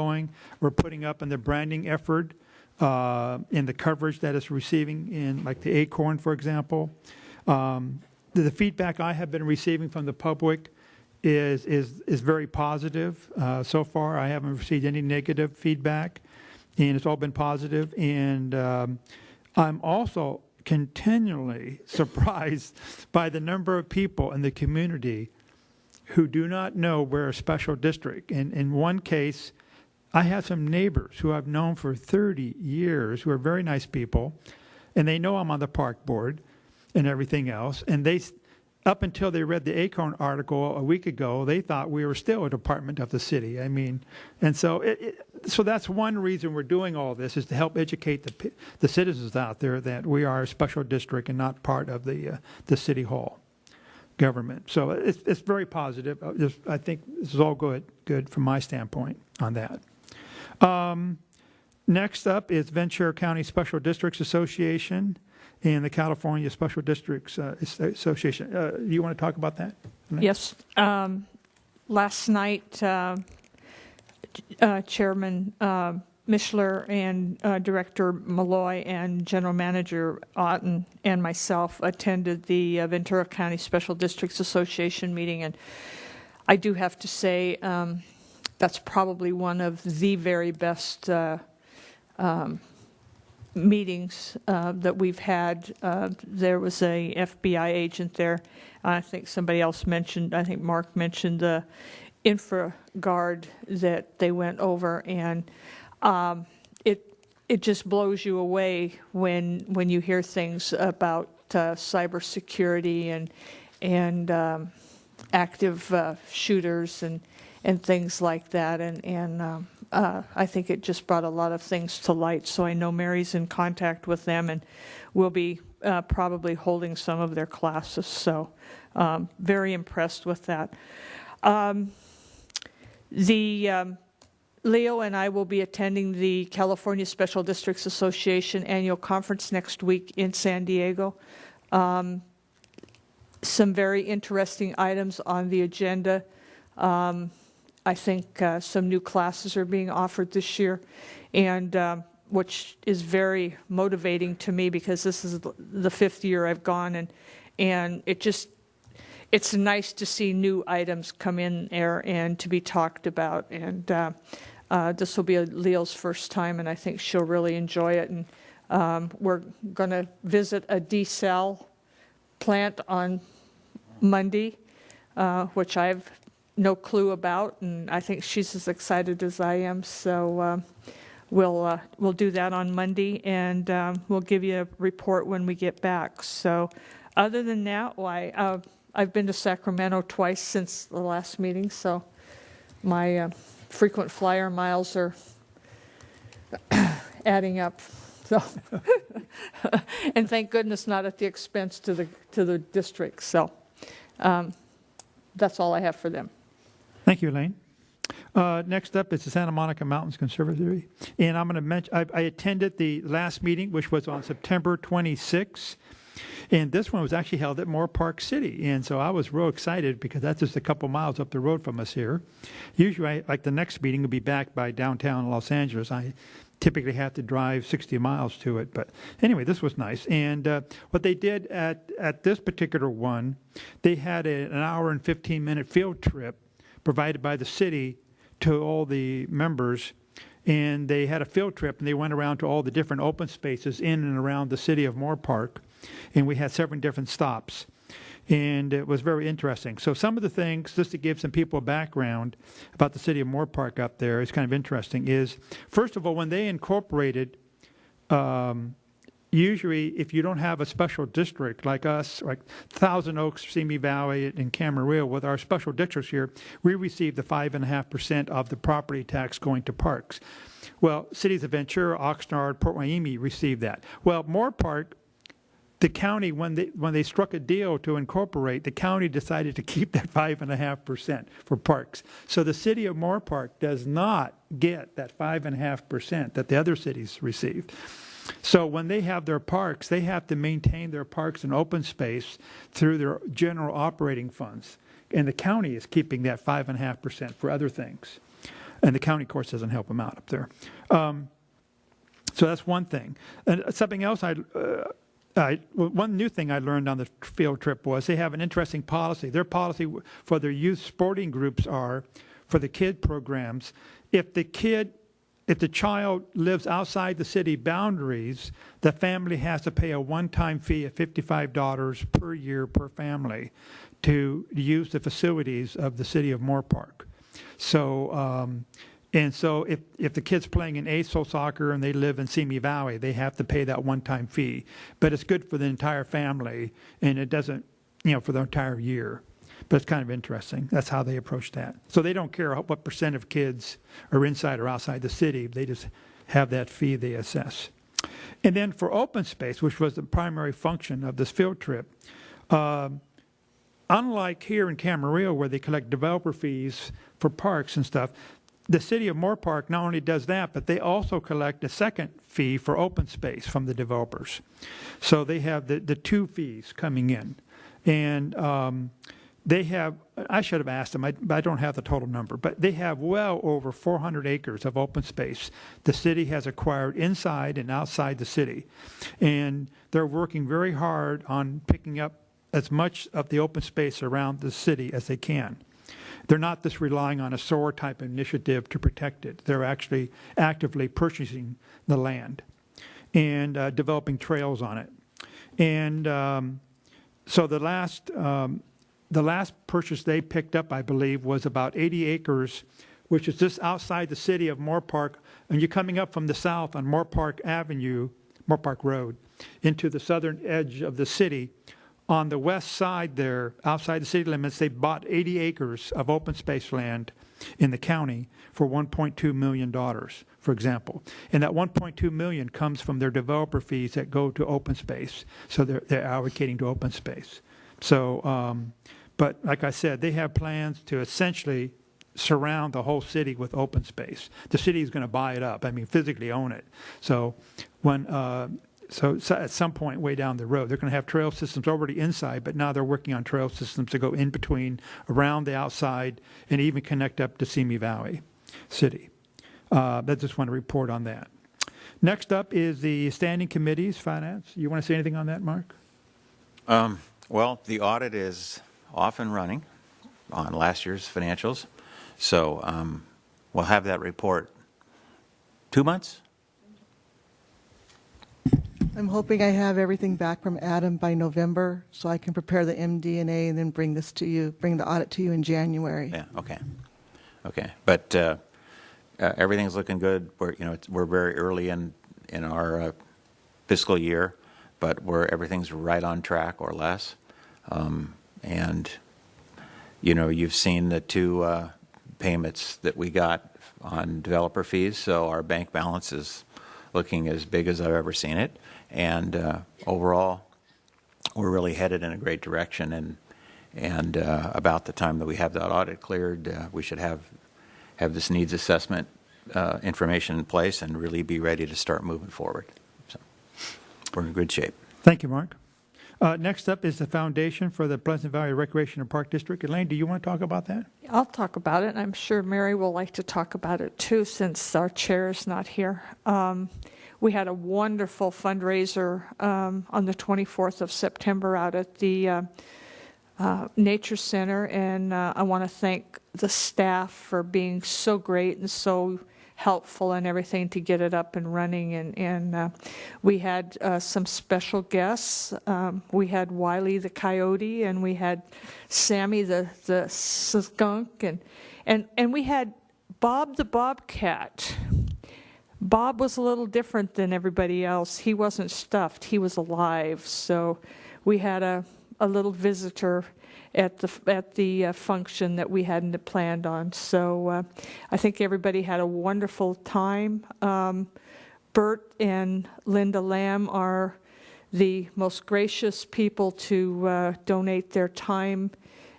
putting up and the branding effort in the coverage that it's receiving in, like the Acorn, for example. The feedback I have been receiving from the public is very positive. So far, I haven't received any negative feedback, and it's all been positive. And I'm also continually surprised by the number of people in the community who do not know we're a special district. And in one case, I have some neighbors who I've known for 30 years who are very nice people, and they know I'm on the park board and everything else. And they, up until they read the Acorn article a week ago, they thought we were still a department of the city. I mean, and so so that's one reason we're doing all this, is to help educate the citizens out there that we are a special district and not part of the city hall government. So it's very positive. I think this is all good from my standpoint on that. Next up is Ventura County Special Districts Association and the California Special Districts Association. You want to talk about that? Yes. Last night, Chairman Mishler and Director Malloy and General Manager Otten and myself attended the Ventura County Special Districts Association meeting, and I do have to say that's probably one of the very best meetings that we've had. There was a FBI agent there. I think somebody else mentioned, I think Mark mentioned the infra guard that they went over, and it just blows you away when you hear things about cybersecurity and active shooters and things like that, and I think it just brought a lot of things to light. So I know Mary's in contact with them, and we'll be probably holding some of their classes. So very impressed with that. Leo and I will be attending the California Special Districts Association annual conference next week in San Diego. Some very interesting items on the agenda. I think some new classes are being offered this year, and which is very motivating to me because this is the 5th year I've gone, and it's nice to see new items come in there and to be talked about. And this will be Leo's first time, and I think she'll really enjoy it. And we're going to visit a desal plant on Monday, which I've no clue about, and I think she's as excited as I am. So we'll do that on Monday, and we'll give you a report when we get back. So other than that, I've been to Sacramento twice since the last meeting, so my frequent flyer miles are adding up. So, and thank goodness not at the expense to the district. So that's all I have for them. Thank you, Elaine. Next up is the Santa Monica Mountains Conservatory. And I'm going to mention, I attended the last meeting, which was on September 26th. And this one was actually held at Moore Park City. And so I was real excited because that's just a couple miles up the road from us here. Usually, like the next meeting will be back by downtown Los Angeles. I typically have to drive 60 miles to it. But anyway, this was nice. And what they did at this particular one, they had an hour and 15-minute field trip provided by the city to all the members. And they had a field trip, and they went around to all the different open spaces in and around the city of Moore Park. And we had several different stops. And it was very interesting. So some of the things, just to give some people a background about the city of Moore Park up there, is kind of interesting, is, first of all, when they incorporated, usually if you don't have a special district like us, like Thousand Oaks, Simi Valley, and Camarillo, with our special districts here, we receive the 5.5% of the property tax going to parks. Well, cities of Ventura, Oxnard, Port Miami receive that. Well, Moore Park, the county, when they struck a deal to incorporate, the county decided to keep that 5.5% for parks. So the city of Moore Park does not get that 5.5% that the other cities receive. So when they have their parks, they have to maintain their parks and open space through their general operating funds. And the county is keeping that 5.5% for other things. And the county, of course, doesn't help them out up there. So that's one thing. And something else one new thing I learned on the field trip was they have an interesting policy. Their policy for their youth sporting groups are, for the kid programs, if the child lives outside the city boundaries, the family has to pay a one-time fee of $55 per year per family to use the facilities of the city of Moore Park. So, and so if the kid's playing in ASO soccer and they live in Simi Valley, they have to pay that one-time fee. But it's good for the entire family, and it doesn't, for the entire year. But it's kind of interesting. That's how they approach that. So they don't care what percent of kids are inside or outside the city. They just have that fee they assess. And then for open space, which was the primary function of this field trip, unlike here in Camarillo where they collect developer fees for parks and stuff, the city of Moore Park not only does that, but they also collect a second fee for open space from the developers. So they have the two fees coming in. And they have, I should have asked them, I don't have the total number, but they have well over 400 acres of open space the city has acquired inside and outside the city. And they're working very hard on picking up as much of the open space around the city as they can. They're not just relying on a SOAR type initiative to protect it. They're actually actively purchasing the land and developing trails on it. And so the last purchase they picked up, I believe, was about 80 acres, which is just outside the city of Moore Park. And you're coming up from the south on Moore Park Avenue, Moore Park Road, into the southern edge of the city. On the west side there, outside the city limits, they bought 80 acres of open space land in the county for $1.2 million, for example. And that $1.2 million comes from their developer fees that go to open space. So they're allocating to open space. So, but like I said, they have plans to essentially surround the whole city with open space. The city is going to buy it up, physically own it. So when so at some point way down the road, they're going to have trail systems already inside, but now they're working on trail systems to go in between, around the outside, and even connect up to Simi Valley City. I just want to report on that. Next up is the standing committees, finance. You want to say anything on that, Mark? Well, the audit is off and running on last year's financials. So we'll have that report 2 months? I'm hoping I have everything back from Adam by November, so I can prepare the MD&A and then bring this to you, bring the audit to you in January. Yeah, okay. Okay. But everything's looking good. We're very early in our fiscal year, but everything's right on track or less. And you've seen the two payments that we got on developer fees, so our bank balance is looking as big as I've ever seen it. And overall, we're really headed in a great direction. And about the time that we have that audit cleared, we should have this needs assessment information in place and really be ready to start moving forward. So we're in good shape. Thank you, Mark. Next up is the foundation for the Pleasant Valley Recreation and Park District. Elaine, do you want to talk about that? I'll talk about it, and I'm sure Mary will like to talk about it too, since our chair is not here. We had a wonderful fundraiser on the 24th of September out at the Nature Center, and I want to thank the staff for being so great and so helpful and everything to get it up and running. And we had some special guests. We had Wiley the coyote, and we had Sammy the skunk, and we had Bob the bobcat. Bob was a little different than everybody else. He wasn't stuffed. He was alive. So we had a little visitor at the function that we hadn't planned on. So I think everybody had a wonderful time. Bert and Linda Lamb are the most gracious people to donate their time.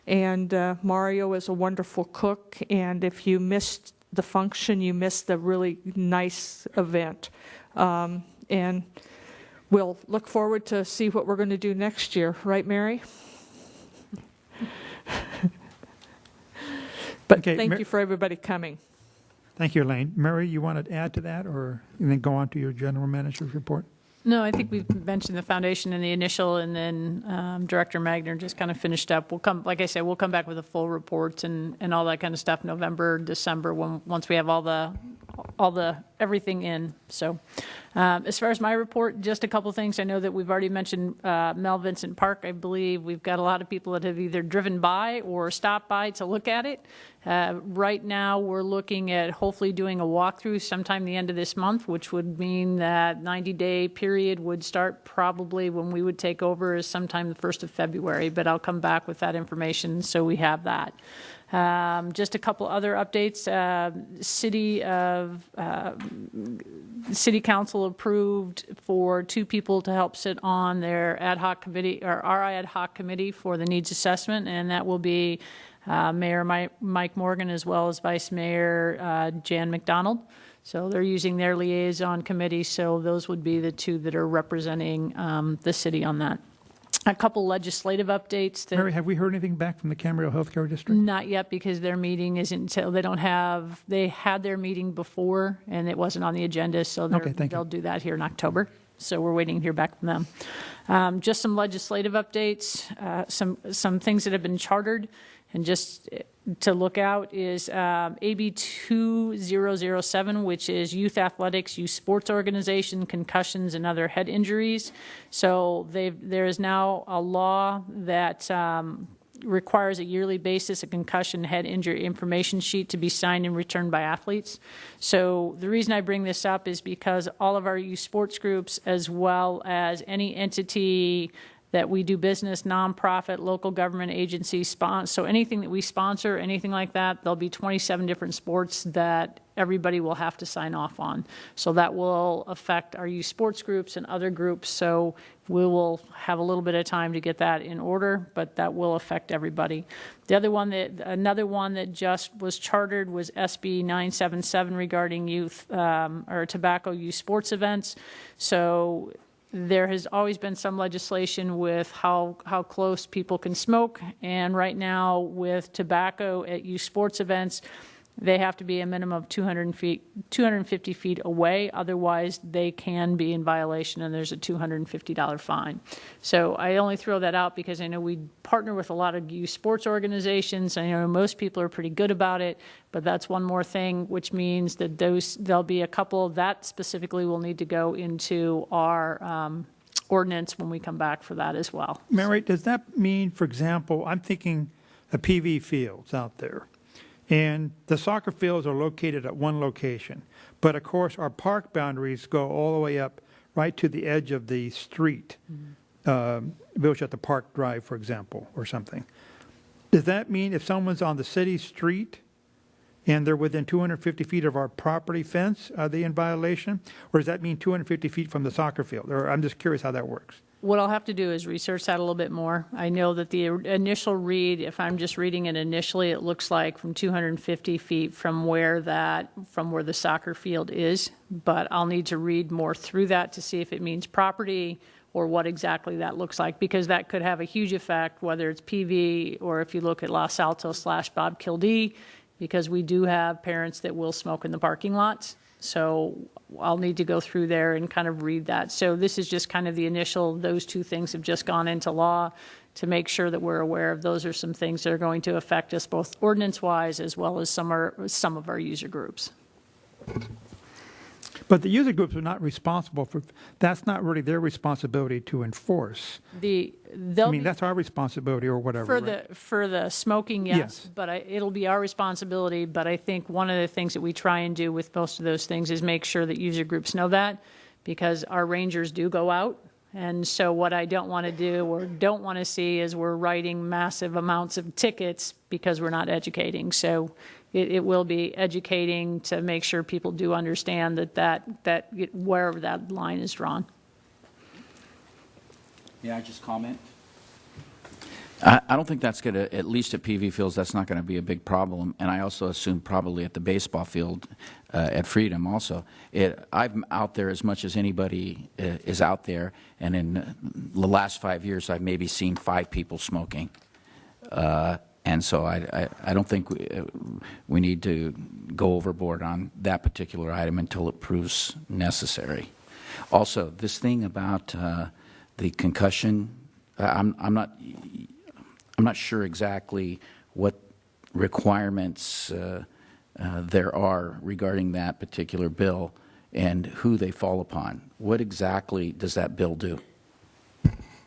And Mario is a wonderful cook. And if you missed the function, you missed the really nice event. And we'll look forward to see what we're going to do next year. Right, Mary? But Okay, thank you for everybody coming. Thank you, Elaine. Mary, you want to add to that, or and then go on to your general manager's report? No, I think we've mentioned the foundation in the initial, and then Director Magner just kind of finished up. We'll come, like I said, we'll come back with the full reports and all that kind of stuff November, December, once we have all the everything in. So as far as my report, just a couple things. I know that we've already mentioned Mel Vincent Park. I believe we've got a lot of people that have either driven by or stopped by to look at it. Right now, we're looking at hopefully doing a walkthrough sometime the end of this month, which would mean that 90-day period would start probably when we would take over is sometime the 1st of February, but I'll come back with that information so we have that. Just a couple other updates. City Council approved for 2 people to help sit on their ad hoc committee, or our ad hoc committee for the needs assessment, and that will be Mayor Mike Morgan as well as Vice Mayor Jan McDonald. So they're using their liaison committee, so those would be the 2 that are representing the city on that. A couple legislative updates. Mary, have we heard anything back from the Camarillo Healthcare District? Not yet, because their meeting isn't until they had their meeting before and it wasn't on the agenda, so they'll do that here in October. So we're waiting to hear back from them. Just some legislative updates, some things that have been chartered. And just to look out is AB 2007, which is Youth Athletics, Youth Sports Organization, Concussions, and Other Head Injuries. So there is now a law that requires a yearly basis a concussion head injury information sheet to be signed and returned by athletes. So the reason I bring this up is because all of our youth sports groups, as well as any entity that we do business, nonprofit, local government agency, so anything that we sponsor, anything like that, there'll be 27 different sports that everybody will have to sign off on. So that will affect our youth sports groups and other groups. So we will have a little bit of time to get that in order, but that will affect everybody. Another one that just was chartered was SB 977 regarding youth or tobacco youth sports events. So there has always been some legislation with how close people can smoke, and right now with tobacco at youth sports events, They have to be a minimum of 250 feet away, otherwise they can be in violation and there's a $250 fine. So I only throw that out because I know we partner with a lot of youth sports organizations. I know most people are pretty good about it, but that's one more thing, which means that there'll be a couple that specifically will need to go into our ordinance when we come back for that as well. Mary, does that mean, for example, I'm thinking of PV fields out there, and the soccer fields are located at one location, but of course our park boundaries go all the way up right to the edge of the street, Village at the Park Drive, for example, or something. Does that mean if someone's on the city street and they're within 250 feet of our property fence, are they in violation? Or does that mean 250 feet from the soccer field? Or I'm just curious how that works. What I'll have to do is research that a little bit more. I know that the initial read, if I'm just reading it initially, it looks like from 250 feet from where the soccer field is, but I'll need to read more through that to see if it means property or what exactly that looks like, because that could have a huge effect, whether it's PV or if you look at Los Altos / Bob Kildee, because we do have parents that will smoke in the parking lots. So I'll need to go through there and kind of read that. So this is just kind of the initial, those two things have just gone into law to make sure that we're aware of. Those are some things that are going to affect us both ordinance-wise as well as some of our user groups. But the user groups are not responsible for, that's not really their responsibility to enforce. That's our responsibility or whatever. For the smoking, yes. Yes. But it'll be our responsibility. But I think one of the things that we try and do with most of those things is make sure that user groups know that, because our rangers do go out. And so what I don't want to do or don't want to see is we're writing massive amounts of tickets because we're not educating. So it will be educating to make sure people do understand that wherever that line is drawn. May I just comment? I don't think that's going to, at least at PV fields, that's not going to be a big problem. And I also assume probably at the baseball field at Freedom also. I'm out there as much as anybody is out there. And in the last 5 years, I've maybe seen 5 people smoking. And so I don't think we need to go overboard on that particular item until it proves necessary. Also, this thing about the concussion, I'm not sure exactly what requirements there are regarding that particular bill and who they fall upon. What exactly does that bill do?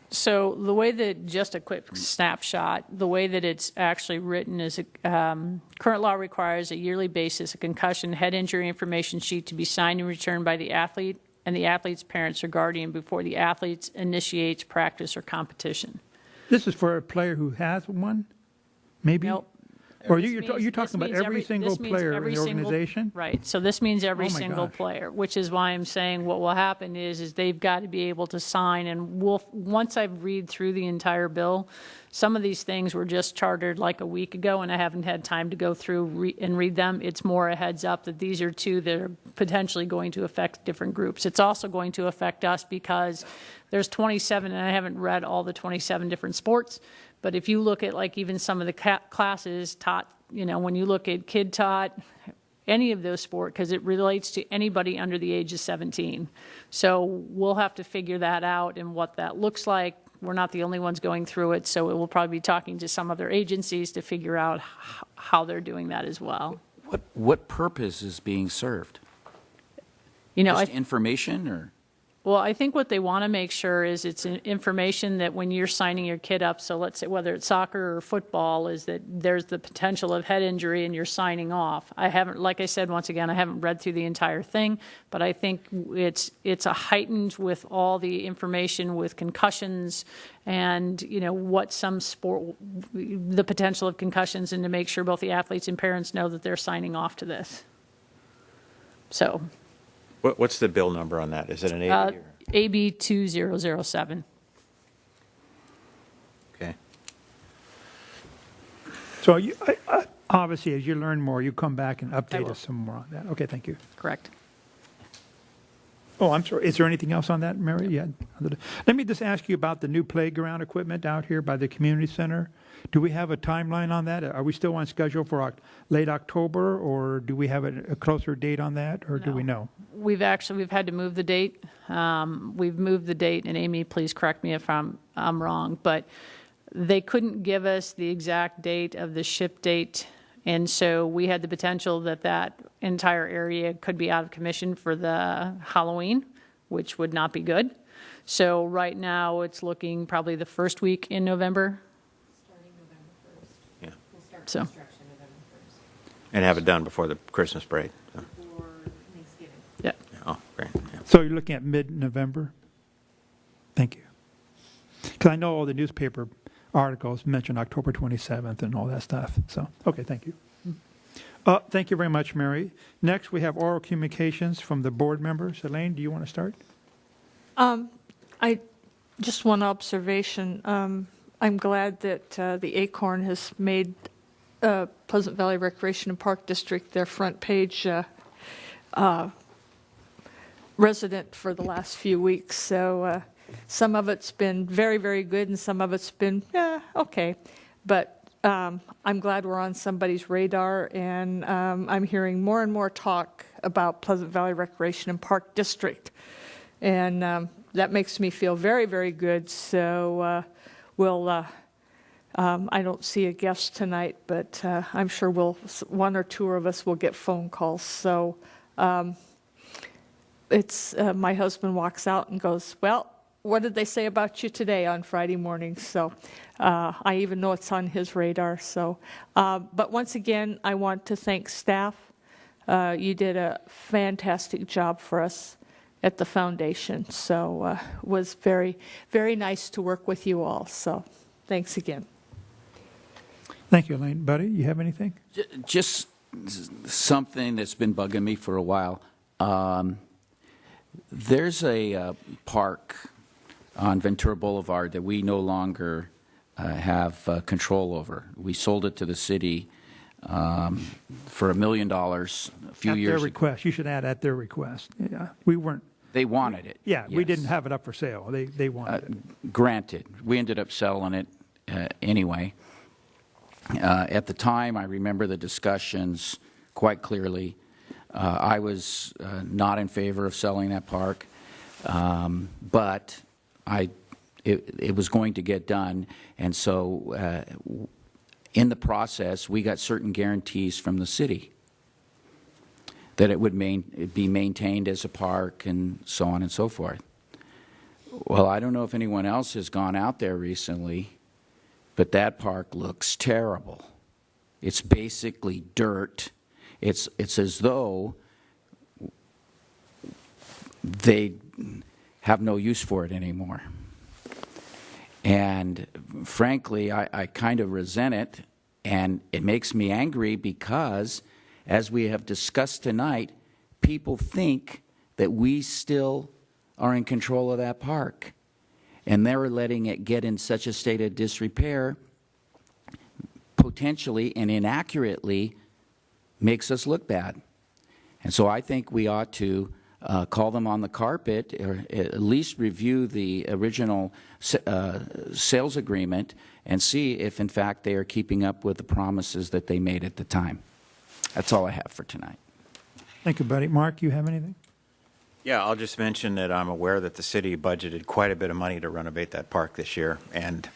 So the way that, just a quick snapshot, the way that it's actually written is current law requires a yearly basis a concussion head injury information sheet to be signed and returned by the athlete and the athlete's parents or guardian before the athlete initiates practice or competition. This is for a player who has one, maybe? Nope. Or you're talking about every single player in the organization? Right. So this means every single gosh. player, which is why I'm saying what will happen is they've got to be able to sign. And once I read through the entire bill, some of these things were just chartered like a week ago, and I haven't had time to go through and read them. It's more a heads up that these are two that are potentially going to affect different groups. It's also going to affect us because there's 27, and I haven't read all the 27 different sports. But if you look at like even some of the classes taught, when you look at kid taught, any of those sports, because it relates to anybody under the age of 17. So we'll have to figure that out and what that looks like. We're not the only ones going through it, so it will probably be talking to some other agencies to figure out how they're doing that as well. What purpose is being served? Just information or? Well, I think what they want to make sure is it's information that when you're signing your kid up, so let's say whether it's soccer or football, is that there's the potential of head injury and you're signing off. I haven't, like I said, once again, I haven't read through the entire thing, but I think it's a heightened with all the information with concussions and, what some sport, the potential of concussions, and to make sure both the athletes and parents know that they're signing off to this. So. What's the bill number on that? Is it an AB? AB 2007. Okay. So obviously, as you learn more, you come back and update us some more on that. Okay, thank you. Correct. Oh, I'm sorry. Is there anything else on that, Mary? Yeah. Let me just ask you about the new playground equipment out here by the community center. Do we have a timeline on that? Are we still on schedule for late October, or do we have a closer date on that, or do we know? We've had to move the date. We've moved the date, and Amy, please correct me if I'm wrong, but they couldn't give us the exact date of the ship date, and so we had the potential that entire area could be out of commission for the Halloween, which would not be good. So right now, it's looking probably the first week in November. Starting November 1st. Yeah. We'll start So. construction November 1st. And have it done before the Christmas break. So. Before Thanksgiving. Yeah. Oh, great. Yeah. So you're looking at mid-November? Thank you. Because I know all the newspaper articles mention October 27th and all that stuff. So, okay, thank you. Thank you very much, Mary. Next, we have oral communications from the board members. Elaine, do you want to start? I just one observation. I'm glad that the Acorn has made Pleasant Valley Recreation and Park District their front page resident for the last few weeks. So some of it's been very, very good, and some of it's been okay. But I'm glad we're on somebody's radar, and I'm hearing more and more talk about Pleasant Valley Recreation and Park District. And that makes me feel very, very good. So I don't see a guest tonight, but I'm sure one or two of us will get phone calls. So it's my husband walks out and goes, well, what did they say about you today on Friday morning? So I even know it's on his radar. So, but once again, I want to thank staff. You did a fantastic job for us at the foundation. So it was very, very nice to work with you all. So thanks again. Thank you, Elaine. Buddy, you have anything? Just something that's been bugging me for a while. There's a park on Ventura Boulevard that we no longer have control over. We sold it to the city for $1 million a few years ago. At their request. You should add at their request. Yeah, we weren't. They wanted it. Yeah, yes. We didn't have it up for sale. They wanted it. Granted, we ended up selling it anyway. At the time, I remember the discussions quite clearly. I was not in favor of selling that park, but it was going to get done, and so in the process, we got certain guarantees from the city that it would be maintained as a park and so on and so forth. Well, I don't know if anyone else has gone out there recently, but that park looks terrible. It's basically dirt. It's as though they have no use for it anymore. And frankly, I kind of resent it, and it makes me angry because, as we have discussed tonight, people think that we still are in control of that park. And they're letting it get in such a state of disrepair, potentially and inaccurately, makes us look bad. And so I think we ought to call them on the carpet, or at least review the original sales agreement and see if, in fact, they are keeping up with the promises that they made at the time. That's all I have for tonight. Thank you, buddy. Mark, you have anything? Yeah, I'll just mention that I'm aware that the city budgeted quite a bit of money to renovate that park this year, and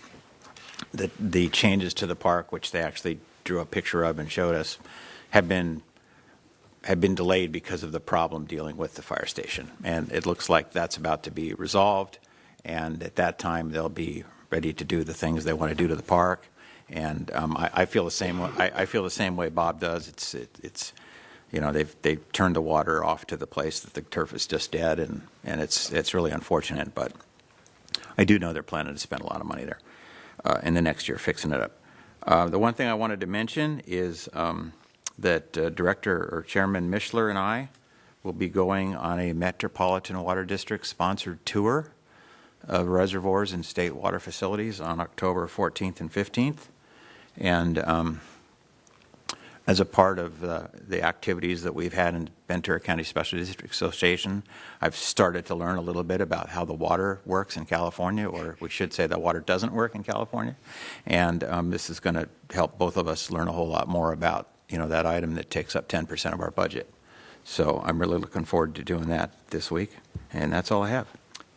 the changes to the park, which they actually drew a picture of and showed us, have been delayed because of the problem dealing with the fire station. And it looks like that's about to be resolved, and at that time they'll be ready to do the things they want to do to the park. And I feel the same way. I feel the same way Bob does. It's you know, they've turned the water off to the place that the turf is just dead, and it's really unfortunate. But I do know they're planning to spend a lot of money there in the next year fixing it up. The one thing I wanted to mention is that Director or Chairman Mishler and I will be going on a Metropolitan Water District sponsored tour of reservoirs and state water facilities on October 14th and 15th. And as a part of the activities that we've had in Ventura County Special District Association, I've started to learn a little bit about how the water works in California, or we should say the water doesn't work in California. And this is going to help both of us learn a whole lot more about, that item that takes up 10% of our budget. So I'm really looking forward to doing that this week. And that's all I have.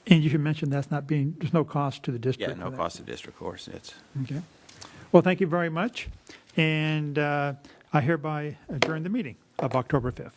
And you should mention there's no cost to the district. Yeah, no cost to the district, of course. Okay. Well, thank you very much. And I hereby adjourn the meeting of October 5th.